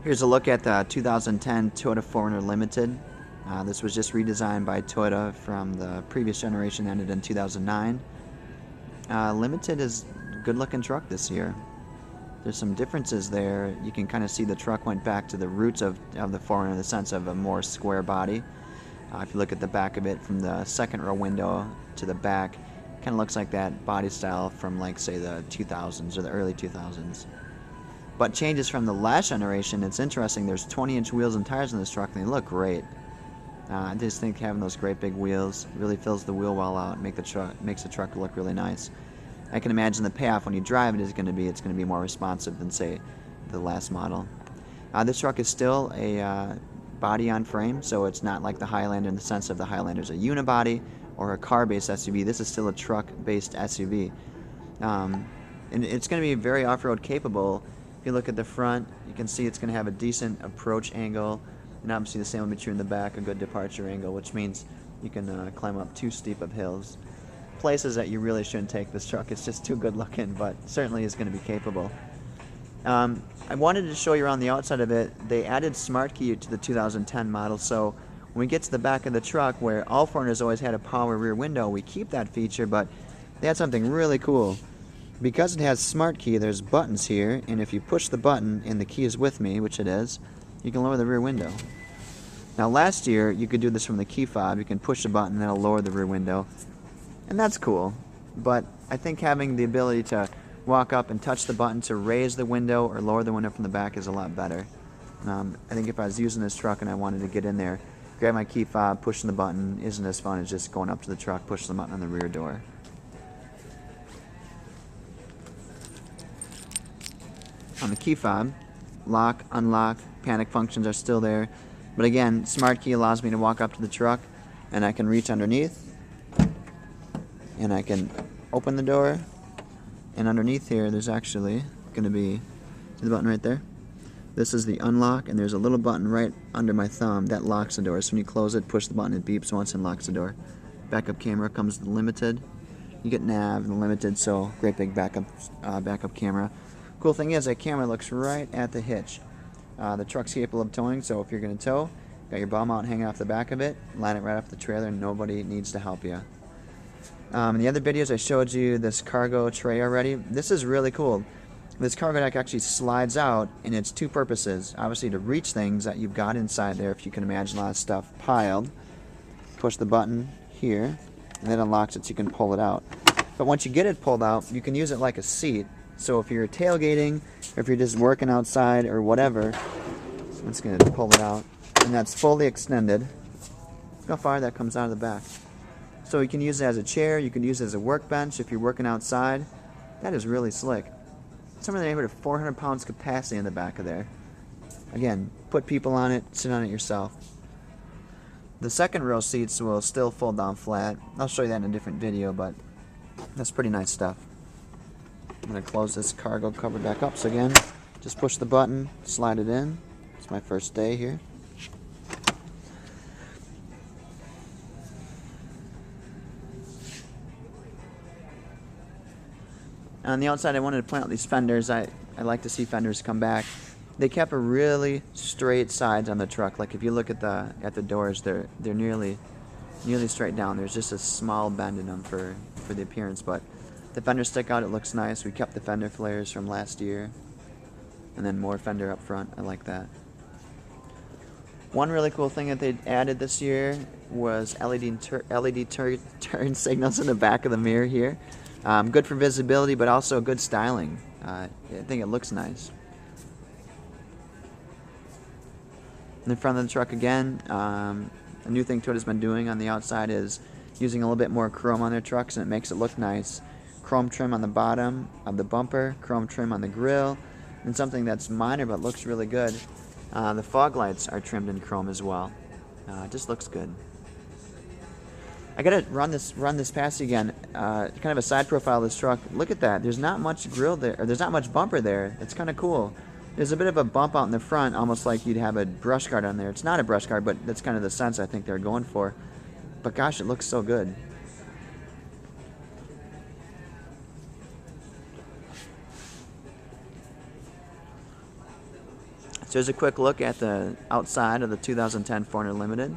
Here's a look at the 2010 Toyota 4Runner Limited. This was just redesigned by Toyota from the previous generation that ended in 2009. Limited is a good looking truck this year. There's some differences there. You can kind of see the truck went back to the roots of the 4Runner in the sense of a more square body. If you look at the back of it from the second row window to the back, it kind of looks like that body style from, like, say, the 2000s or the early 2000s. But changes from the last generation, it's interesting, there's 20-inch wheels and tires in this truck, and they look great. I just think having those great big wheels really fills the wheel well out, makes the truck look really nice. I can imagine the payoff when you drive it is going to be more responsive than, say, the last model. This truck is still a body on frame, so it's not like the Highlander in the sense of the Highlander's a unibody or a car-based SUV. This is still a truck-based SUV. And it's going to be very off-road capable. If you look at the front, you can see it's going to have a decent approach angle, and obviously the same will be true in the back, a good departure angle, which means you can climb up too steep of hills. Places that you really shouldn't take this truck. It's just too good looking, but certainly is going to be capable. I wanted to show you around the outside of it. They added smart key to the 2010 model, so when we get to the back of the truck, where all 4Runners always had a power rear window, we keep that feature, but they had something really cool. Because it has smart key, there's buttons here, and if you push the button and the key is with me, which it is, you can lower the rear window. Now last year, you could do this from the key fob. You can push the button and it'll lower the rear window, and that's cool. But I think having the ability to walk up and touch the button to raise the window or lower the window from the back is a lot better. I think if I was using this truck and I wanted to get in there, grab my key fob, pushing the button isn't as fun as just going up to the truck, pushing the button on the rear door. On the key fob, lock, unlock, panic functions are still there. But again, smart key allows me to walk up to the truck and I can reach underneath and I can open the door, and underneath here there's actually going to be, see the button right there? This is the unlock, and there's a little button right under my thumb that locks the door. So when you close it, push the button, it beeps once and locks the door. Backup camera comes with the Limited. You get nav and the Limited, so great big backup camera. Cool thing is that camera looks right at the hitch. The truck's capable of towing, so if you're going to tow, got your bum out hanging off the back of it, line it right off the trailer, and nobody needs to help you. In the other videos I showed you this cargo tray already. This is really cool. This cargo deck actually slides out, and it's two purposes. Obviously to reach things that you've got inside there, if you can imagine a lot of stuff piled. Push the button here, and it unlocks it so you can pull it out. But once you get it pulled out, you can use it like a seat. So if you're tailgating, or if you're just working outside or whatever, I'm just going to pull it out, and that's fully extended. Look how far that comes out of the back. So you can use it as a chair, you can use it as a workbench if you're working outside. That is really slick. Somewhere in the neighborhood of 400 pounds capacity in the back of there. Again, put people on it, sit on it yourself. The second row seats will still fold down flat. I'll show you that in a different video, but that's pretty nice stuff. I'm going to close this cargo cover back up. So again, just push the button, slide it in. It's my first day here. On the outside, I wanted to point out these fenders. I like to see fenders come back. They kept a really straight sides on the truck. Like if you look at the doors, they're nearly straight down. There's just a small bend in them for the appearance, but the fenders stick out. It looks nice. We kept the fender flares from last year, and then more fender up front. I like that. One really cool thing that they added this year was LED turn signals in the back of the mirror here. Good for visibility, but also good styling. I think it looks nice. In the front of the truck again, a new thing Toyota's been doing on the outside is using a little bit more chrome on their trucks, and it makes it look nice. Chrome trim on the bottom of the bumper, chrome trim on the grille, and something that's minor but looks really good. The fog lights are trimmed in chrome as well. It just looks good. I gotta run this past you again. Kind of a side profile of this truck. Look at that. There's not much grill there, or there's not much bumper there. It's kind of cool. There's a bit of a bump out in the front, almost like you'd have a brush guard on there. It's not a brush guard, but that's kind of the sense I think they're going for. But gosh, it looks so good. So here's a quick look at the outside of the 2010 4Runner Limited.